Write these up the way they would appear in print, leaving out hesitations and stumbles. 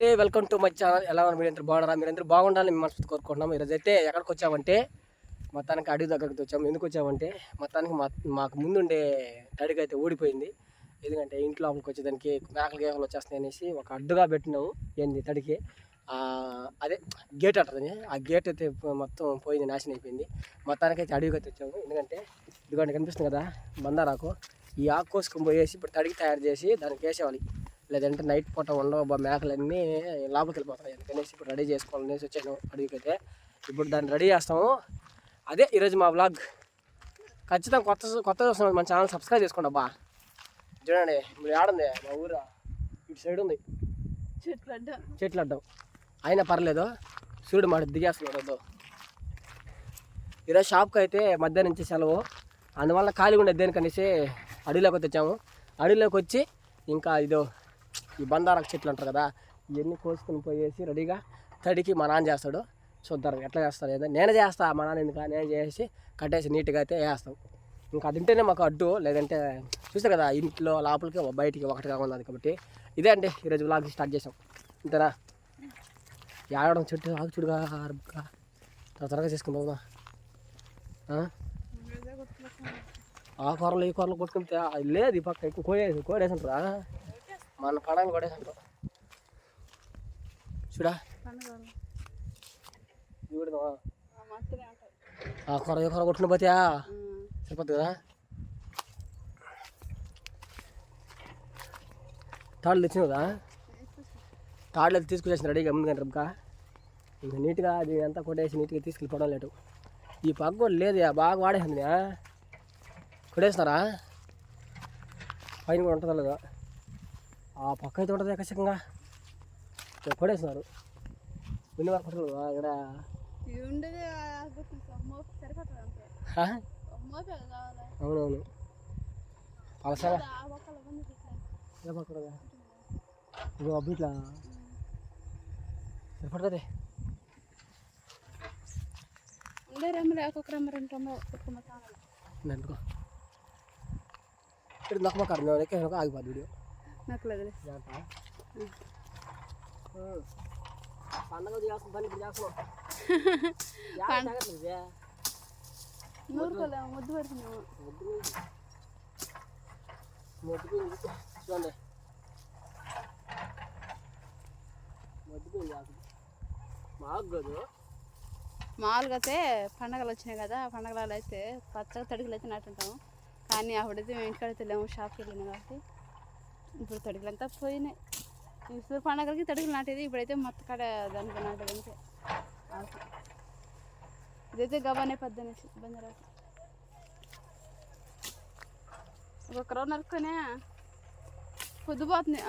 Welcome to my channel. ఎలా ఉన్నారు మీరందరూ? బాగున్నారా? మీరందరూ బాగుండాలని మేము మనసు కోరుకుంటున్నాం. ఈరోజు అయితే ఎక్కడికి వచ్చామంటే మొత్తానికి అడవి దగ్గరికి వచ్చాము. ఎందుకు వచ్చామంటే మొత్తానికి మాకు ముందుండే తడికి అయితే ఊడిపోయింది. ఎందుకంటే ఇంట్లో లోపలికి వచ్చేదానికి మేకలు గేకలు వచ్చేస్తాయి అనేసి ఒక అడ్డుగా పెట్టినాము. ఏంది తడికి అదే గేట్ అంటుంది. ఆ గేట్ అయితే మొత్తం పోయింది, నాశనం అయిపోయింది. మొత్తానికి అయితే అడవికి అయితే వచ్చాము. ఎందుకంటే ఇదిగోండి కనిపిస్తుంది కదా బందారాకు. ఈ ఆకు కోసుకొని పోయేసి ఇప్పుడు తడికి తయారు చేసి దానికి వేసేవాలి. లేదంటే నైట్ పూట ఉండవు మేకలన్నీ లోపలికి వెళ్ళిపోతాయి. అందుకనేసి ఇప్పుడు రెడీ చేసుకోవాలనేసి వచ్చాను అడవికి అయితే. ఇప్పుడు దాన్ని రెడీ చేస్తాము. అదే ఈరోజు మా వ్లాగ్. ఖచ్చితంగా కొత్త చూస్తున్నాం, మన ఛానల్ సబ్స్క్రైబ్ చేసుకోండి అబ్బా. చూడండి ఇప్పుడు ఏడుంది మా ఊరు, ఇటు సైడ్ ఉంది చెట్లు అడ్డం. అయినా పర్లేదు, సూర్యుడు మాట దిగేస్తున్నాడు. ఈరోజు షాప్కి అయితే మధ్యాహ్నం నుంచి సెలవు, అందువల్ల ఖాళీగా ఉండేది దేనికనేసి అడవిలోకి వచ్చాము. అడవిలోకి వచ్చి ఇంకా ఈ బందారకు చెట్లు అంటారు కదా, ఇవన్నీ కోసుకొని పోయేసి రెడీగా తడికి మా నాన్న చేస్తాడు. చూద్దాం ఎట్లా చేస్తారు ఏదో. నేనే చేస్తా, మా నాన్న ఎందుకు నేను చేసి కట్టేసి నీట్గా అయితే వేస్తాం. ఇంకా అది తింటేనే మాకు అడ్డు, లేదంటే చూస్తారు కదా ఇంట్లో లోపలికి బయటికి ఒకటిగా ఉన్నది. కాబట్టి ఇదే అండి ఈరోజు వ్లాగ్ స్టార్ట్ చేసాం. ఇంతేనా? ఆడడం చెట్టు ఆకుచుడుగా త్వరగా చేసుకుని పోదా. ఆ కూరలు ఈ కూరలు కొట్టుకుంటే లేదు, ఈ పక్క ఎక్కువ కోడేసంటారా, మన పడాలు కొడేసంటారు. చూడా చూడదా ఆ కూర ఈ కూర కొట్టుకుని పోతే సరిపోతుంది కదా. తాళ్ళు తెచ్చిన కదా, తాళ్ళు అయితే తీసుకొచ్చేసిన రెడీగా ముందుగా రబ్బా. ఇంకా నీట్గా అది అంతా కొట్టేసి నీట్గా తీసుకెళ్ళిపోవడం లేటు. ఈ పక్క కూడా లేదు, బాగా వాడేసింది. కొడేస్తున్నారా? పైన కూడా ఉంటుందా లేదా? ఆ పక్క అయితే ఉంటుంది ఖచ్చితంగా, కొడేస్తున్నారు. ఎన్ని వరకు ఉంటుంది ఇక్కడ. అవునవును పలసగా ఏ పక్క ఇగో అబ్బు ఇట్లా సరిపడుతుంది. నక్కమక్క ఆగిపోద్ది వీడియో. పండగ చేస్తాం పని ఇప్పుడు చేస్తున్నాం. చూడండి మామూలుగా అయితే పండగలు వచ్చినాయి కదా, పండగలలో అయితే పచ్చగా తడికలు అయితే నాటుంటాము. కానీ అప్పుడైతే మేము ఇంటికాడ తెలియము, షాప్కి వెళ్ళినాం కాబట్టి ఇప్పుడు తడికలంతా పోయినాయి. ఇప్పుడు పండగలకి తడికలు నాటేది, ఇప్పుడైతే మొత్తం కాడ దానికి నాటేది అంతే. ఇదైతే గబానే పద్దనేసి బంజరాకి ఒక్కొక్క రోజు నరుక్కునే పొద్దుపోతుంది.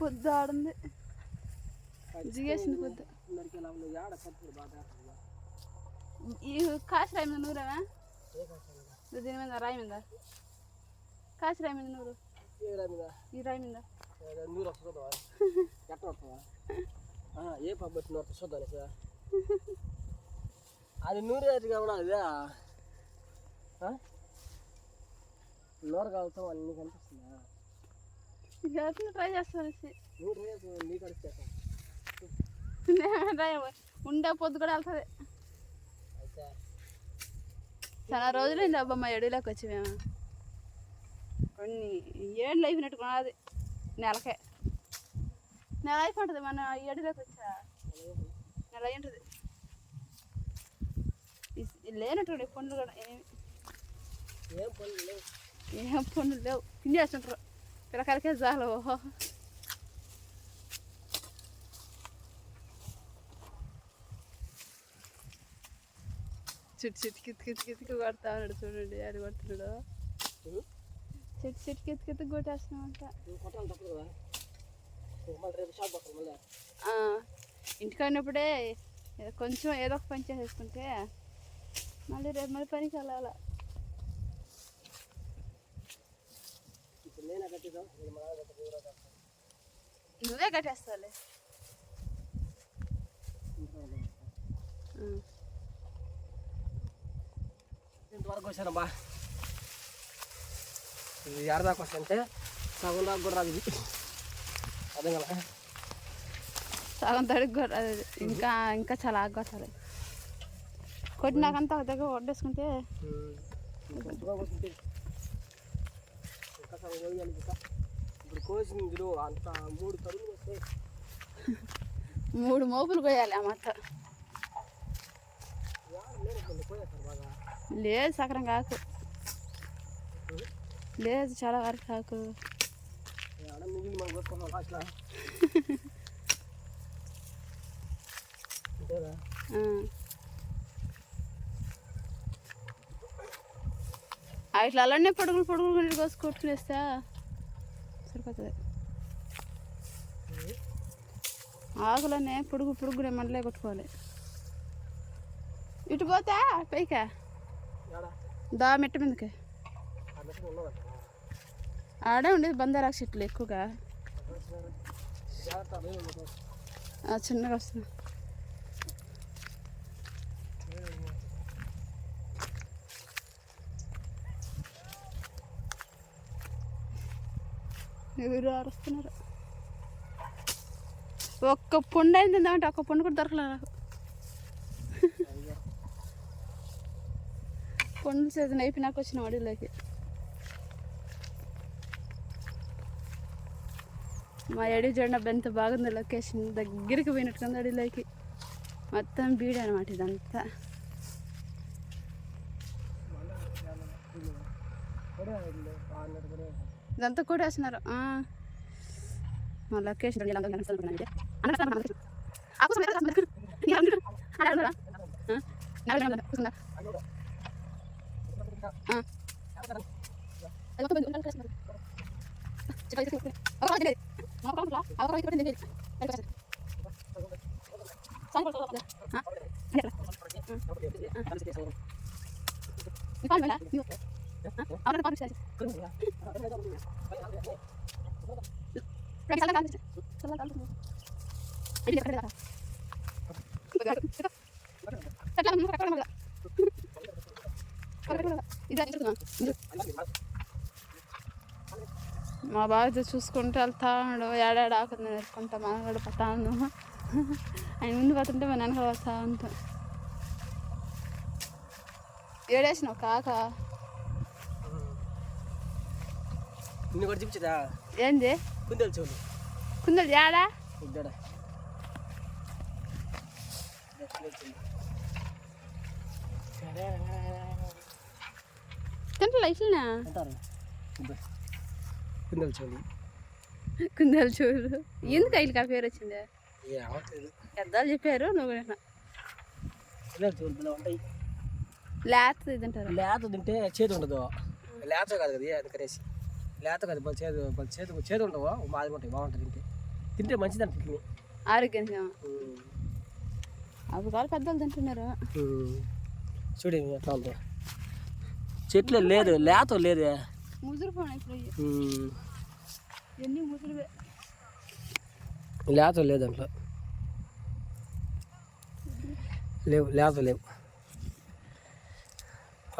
పొద్దు ఆడుంది, జిగేసింది పొద్దు. ఈ కాశీ రాయి మీద నూరేవా? దీని మీద రాయి మీద, కాశీ రాయి మీద నూరు. ఈ రాయి మీద నూరు వస్తుందా? ఏ పబ్బట్టి నూరు చూద్దాం సార్. అది నూరేది కావునా? అదే నూరు కావుతాం అన్ని కనిపిస్తుందా? ట్రై చేస్తాను నీకు అడిచేస్తాను. ఉండే పొద్దు కూడా వెళ్తుంది. చాలా రోజులైంది అబ్బా మా ఎడులోకి వచ్చి. మేము కొన్ని ఏళ్ళు అయిపోయినట్టుకున్నది, నెల అయిపోతుంది. మన ఎడులోకి వచ్చా నెల అయి ఉంటుంది. లేనట్టు పండ్లు కూడా ఏం పండ్లు లేవు, తినేస్తుంటారు పిల్లకాయలకే చాలు. చెట్టు కొడతా ఉన్నాడు చూడండి, అది కొడుతున్నాడు. చెట్టు కొట్టేస్తున్నామంట. ఇంటికి వెళ్ళినప్పుడే కొంచెం ఏదో ఒక పని చేసేసుకుంటే మళ్ళీ రేపు మళ్ళీ పనికి వెళ్ళాలి. నువ్వే కట్టేస్తావులే. ఇంతవరకు వచ్చానబ్బా. ఇది ఎడదాకా వస్తుంటే సగం దాకా కూడా రాదు. ఇది అదే కదా సగం తడికి కొట్టాలి ఇంకా ఇంకా చాలా ఆగి కొట్టాలి కొట్టినాకంతా ఒక దగ్గర వడ్డేసుకుంటే ఇంకా సగం వేయాలి ఇంకా ఇప్పుడు కోసింది చూడు అంత 3 తరుగులు వస్తాయి 3 మోపులు కొయ్యాలి ఆ మొత్తం లేదు సకరం కాకు లేదు చాలా వరకు కాకు ఇట్లా అలానే పొడుగులు కోసి కొట్టుకునేస్తా సరిపోతుంది ఆకులనే పొడుగు మండలే కొట్టుకోవాలి ఇటు పోతా పైకా దా మెట్ట మీదకి ఆడే ఉండేది బందారాకు చెట్లు ఎక్కువగా చిన్నగా వస్తున్నా ఎవరు అరుస్తున్నారు ఒక్క పొండు అయింది అంటే ఒక్క పొండు కూడా దొరకలేదు నాకు పొండు సీజన్ అయిపోయినాక వచ్చిన అడవిలోకి మా అడవి చూడండి ఎంత బాగుంది లొకేషన్ దగ్గరికి పోయినట్టుకుంది అడవిలోకి మొత్తం బీడు అనమాట ఇదంతా ఇదంతా కూడా వేస్తున్నారు మా లొకేషన్ మా బాగా చూసుకుంటూ వెళ్తాడు ఏడాడు ఆకుని నేర్చుకుంటా మనగడు పట్టాను ఆయన ముందు పోతుంటే మన వెనక వస్తా ఉంటాం ఏడేసినావు కాక కూడా చూపించదా ఏంది కుందలు చూడు కుందలు ఏడా తింటా ఇట్లనా కుందలు చూడు కుందలు చూడు ఎందుకు ఐదుకి ఆ పేరు వచ్చింది పెద్దలు చెప్పారు నువ్వు ఉంటాయి లేత తింటారు లేత తింటే చేదు ఉండదు లేత కాదు కదా అందుకనేసి లేత కాదు చేదు ఉండవు మాది ఉంటాయి బాగుంటుంది తింటే మంచిది అంటే ఆరోగ్యంగా అప్పుడు కాదు పెద్దలు తింటున్నారు చూడు ఎట్లా ఉందో చెట్లు లేదు లేత లేదు ముసురుపోయినా ఇప్పుడు ఎన్ని ముసురువే లేత లేదు దాంట్లో లేవు లేత లేవు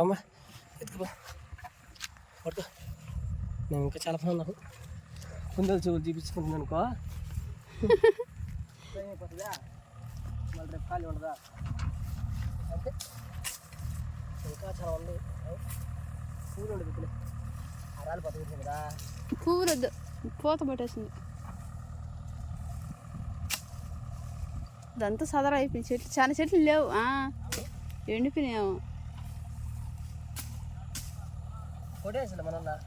అమ్మా ఎత్తుకుపో పట్టు నేను ఇంకా చాలా పని నాకు కుందలు చూపు చూపించుకుంటున్నాను అనుకో అయిపోతుందా మళ్ళీ రేపు ఖాళీ ఉండదా అంటే ఇంకా చాలా ఉంది పూలు ఉండదు ఇప్పుడు అరాలు పట్టుకుంటుంది కదా పూలు వద్దు పూత పట్టేసింది ఇదంతా సదర అయిపోయింది చెట్లు చాలా చెట్లు లేవు ఎండిపోయినాయేమో కొట్టేసింది మన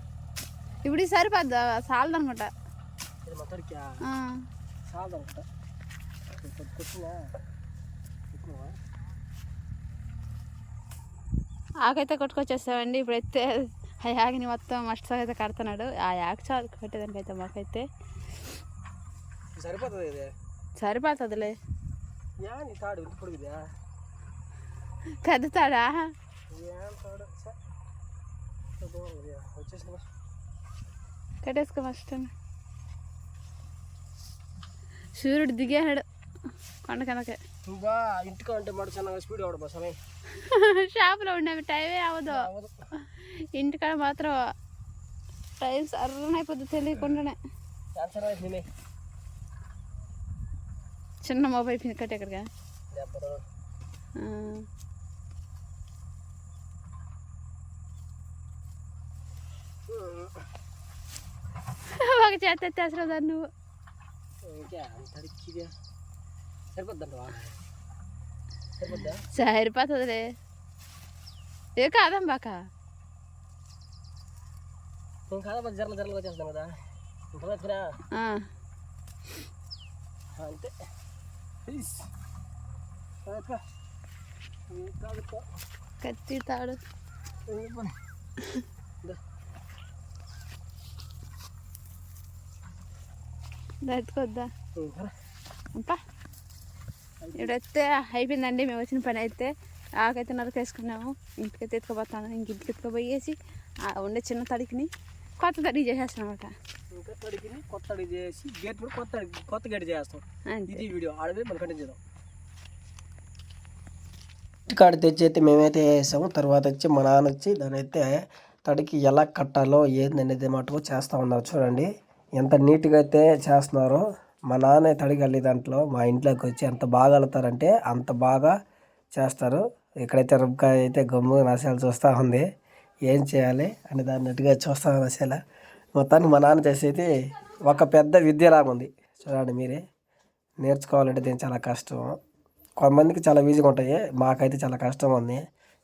ఇప్పుడు సరిపోద్దా చాలదు అనమాట ఇది మొత్తానికి చాలదు అనుకుంటా కొట్టినా ఆకైతే కొట్టుకొచ్చేస్తామండి ఇప్పుడైతే ఆ యాగిని మొత్తం మస్ట్ అయితే కడుతున్నాడు ఆ యాక్ చాలు కట్టేదానికైతే మాకైతే సరిపోతుంది ఇది సరిపోతుందిలే తాడు పొడిగిదా కదుతాడా వచ్చేసిన కట్టేసుకో ఫస్ట్ సూర్యుడు దిగాడు కొండ కిందకే ఇంకా ఇంటికి అంటే మాట చిన్నగా స్పీడ్ అవడం సమయం షాపులో ఉండేవి టైమే అవ్వదు ఇంటికాడ మాత్రం టైం సర్రన అయిపోద్ది తెలియకుండానే చిన్న మొబైల్ పిన్ కట్టే ఇక్కడిగా దెబ్బలు ఒక చేత ఎత్తేసరా దాన్ని నువ్వు ఇంకా తడికి సరిపోద్దంట సరిపోద్దా సరిపోతుందిలే ఏ కాదం బాక నేను కాదా జరలు జరలు వచ్చేస్తాను కదా ఇంకా అంతే కత్తి తాడు ఎత్తుకొద్దా ఇప్పుడైతే అయిపోయిందండి మేము వచ్చిన పని అయితే ఆకైతే నరకేసుకున్నాము ఇంటికైతే ఎత్తుకుపోతాను ఇంటికి ఎత్తుకుపోయేసి ఉండే చిన్న తడికిని కొత్త తడికి చేసేస్తాం అనమాట ఇంకా తడికిని కొత్త తడికి చేసి గేట్ కూడా కొత్త గేట్ చేస్తాం ఇది వీడియో ఆడవే మనం కంటిన్యూ చేద్దాం కాడ తెచ్చి అయితే మేమైతే వేసాము తర్వాత వచ్చి మా నాన్న వచ్చి దాని అయితే తడికి ఎలా కట్టాలో ఏంది అనేది మటుకు చేస్తూ ఉన్నారు చూడండి ఎంత నీట్గా అయితే చేస్తున్నారో మా నాన్న తడికి అల్లి దాంట్లో మా ఇంట్లోకి వచ్చి ఎంత బాగా అల్లుతారంటే అంత బాగా చేస్తారు ఇక్కడైతే రుబ్కాయ అయితే గమ్ము నశాలు చూస్తూ ఉంది ఏం చేయాలి అని దాన్ని నట్టుగా చూస్తాను నశాల మొత్తానికి మా నాన్న చేసేది ఒక పెద్ద విద్యలాగా ఉంది చూడండి మీరే నేర్చుకోవాలంటే దీనికి చాలా కష్టం కొంతమందికి చాలా ఈజీగా ఉంటాయి మాకైతే చాలా కష్టం ఉంది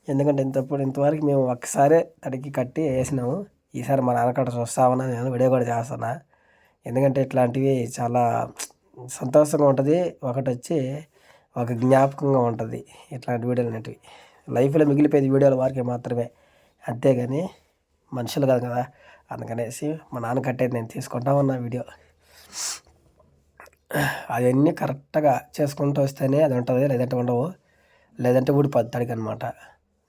ఎందుకంటే ఇంతవరకు మేము ఒక్కసారే తడికి కట్టి వేసినాము ఈసారి మా నాన్నకాడ చూస్తామన్నా నేను వీడియో కూడా చేస్తున్నా ఎందుకంటే ఇట్లాంటివి చాలా సంతోషంగా ఉంటుంది ఒకటి వచ్చి ఒక జ్ఞాపకంగా ఉంటుంది ఇట్లాంటి వీడియోలు అనేటివి లైఫ్లో మిగిలిపోయేది వీడియోల వారికి మాత్రమే అంతేగాని మనుషులు కాదు కదా అందుకనేసి మా నాన్న కట్టేది నేను తీసుకుంటా ఉన్నా వీడియో అవన్నీ కరెక్ట్గా చేసుకుంటూ వస్తేనే అది ఉంటుంది లేదంటే ఉండవు లేదంటే ఊడిపోద్ది తడికి అనమాట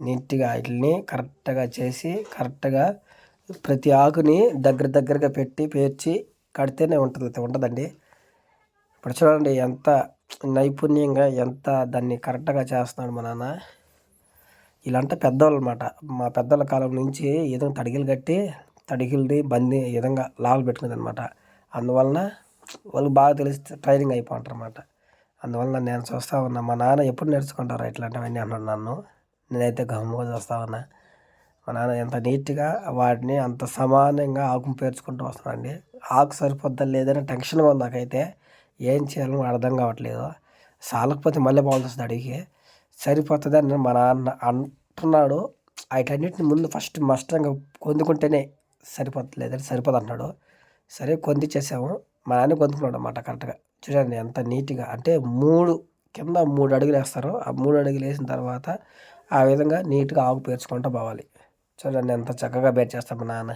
నీట్గా వీటిని కరెక్ట్గా చేసి కరెక్ట్గా ప్రతి ఆకుని దగ్గరగా పెట్టి పేర్చి కడితేనే ఉంటుందండి ఇప్పుడు చూడండి ఎంత నైపుణ్యంగా ఎంత దాన్ని కరెక్ట్గా చేస్తున్నాడు మా నాన్న ఇలాంటి పెద్దవాళ్ళు అనమాట మా పెద్దల కాలం నుంచి ఏదో తడిగిలు కట్టి తడిగిల్ది బంది ఈ విధంగా లాభాలు పెట్టుకుంది అనమాట అందువలన వాళ్ళు బాగా తెలిసి ట్రైనింగ్ అయిపోతారు అనమాట అందువల్ల నేను చూస్తూ ఉన్నా మా నాన్న ఎప్పుడు నేర్చుకుంటారు ఇట్లాంటివన్నీ అన్నాడు నన్ను నేనైతే గమ్ముగా చూస్తూ ఉన్నా మా నాన్న ఎంత నీట్గా వాటిని అంత సమానంగా ఆకును పేర్చుకుంటూ వస్తున్నాడండి ఆకు సరిపోద్దా లేదని టెన్షన్గా ఉంది నాకైతే ఏం చేయాలో అర్థం కావట్లేదు సాలకపోతే మళ్ళీ బాగుంటుంది అడిగి సరిపోతుందని మా నాన్న అంటున్నాడు వాటన్నిటిని ముందు ఫస్ట్ మస్టంగా కొందుకుంటేనే సరిపోతుంది లేదంటే సరిపోదు అంటున్నాడు సరే కొందిచ్చేసాము మా నాన్న కొందుకున్నాడు అన్నమాట కరెక్ట్గా చూడండి ఎంత నీట్గా అంటే కింద 3 అడుగులు వేస్తారు ఆ 3 అడుగులు వేసిన తర్వాత ఆ విధంగా నీట్గా ఆకు పేర్చుకుంటూ పోవాలి చూడండి ఎంత చక్కగా పేర్చేస్తాం మా నాన్న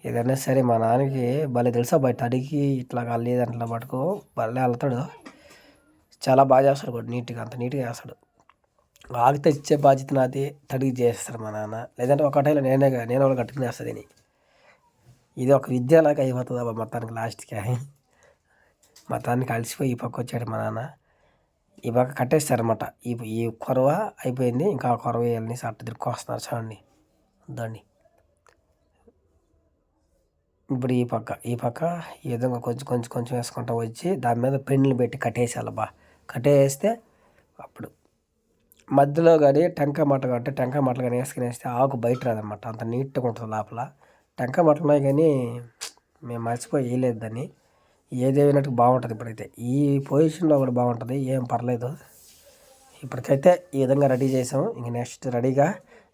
ఏదైనా సరే మా నాన్నకి భలే తెలుసా బయట అడిగి ఇట్లా లేదంటే మటుకు భలే అల్లుతాడు చాలా బాగా చేస్తాడు కూడా నీట్గా అంత నీట్గా చేస్తాడు ఆకు తెచ్చే బాధ్యత నాది తడిగి చేస్తాడు మా నాన్న లేదంటే ఒకటైలో నేను వాళ్ళు కట్టుకుని వేస్తుంది ఇది ఒక విద్యలాగా అయిపోతుంది అబ్బా మొత్తానికి లాస్ట్కి మొత్తానికి కలిసిపోయి ఈ పక్క వచ్చాడు మా నాన్న ఈ పక్క కట్టేస్తారనమాట ఈ కొరవ అయిపోయింది ఇంకా ఆ కొరవ వేయాలని అట్ట తిరుక్కు వస్తున్నారు చూడండి దాన్ని ఇప్పుడు ఈ పక్క ఈ విధంగా కొంచెం వేసుకుంటూ వచ్చి దాని మీద పెన్నులు పెట్టి కట్టేసేయాలబ్బా కట్టేస్తే అప్పుడు మధ్యలో కానీ టెంకాయ మట్టలు కానీ వేస్తే ఆకు బయట రాదనమాట అంత నీట్గా ఉంటుంది లోపల టెంకాయ మట్టలు ఉన్నాయి కానీ మేము మర్చిపోయి వేయలేదు దాన్ని ఏదేమైనట్టు బాగుంటుంది ఇప్పుడైతే ఈ పొజిషన్లో కూడా బాగుంటుంది ఏం పర్లేదు ఇప్పటికైతే ఈ విధంగా రెడీ చేసాము ఇంక నెక్స్ట్ రెడీగా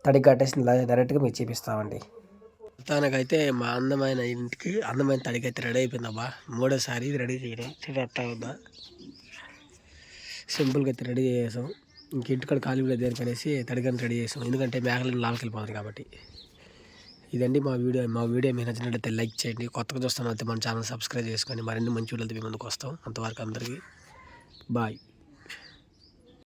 తడికి కట్టేసిన డైరెక్ట్గా మీకు చూపిస్తామండి మొత్తానికైతే మా అందమైన ఇంటికి అందమైన తడికి అయితే రెడీ అయిపోయిందబ్బా 3వ ఇది రెడీ చేయడం చూడట్టా ఉందా సింపుల్గా అయితే రెడీ చేసాం ఇంక ఇంటికాడ ఖాళీ కూడా దేనికనేసి తడికని రెడీ చేసాం ఎందుకంటే మేకలను లాభకి వెళ్ళిపోతుంది కాబట్టి ఇదండి మా వీడియో మీకు నచ్చినట్లయితే లైక్ చేయండి కొత్తగా చూస్తున్నట్లయితే మన ఛానల్ సబ్స్క్రైబ్ చేసుకొని మరిన్ని మంచి వీడియోలతో మీ ముందుకు వస్తాం అంతవరకు అందరికీ బాయ్.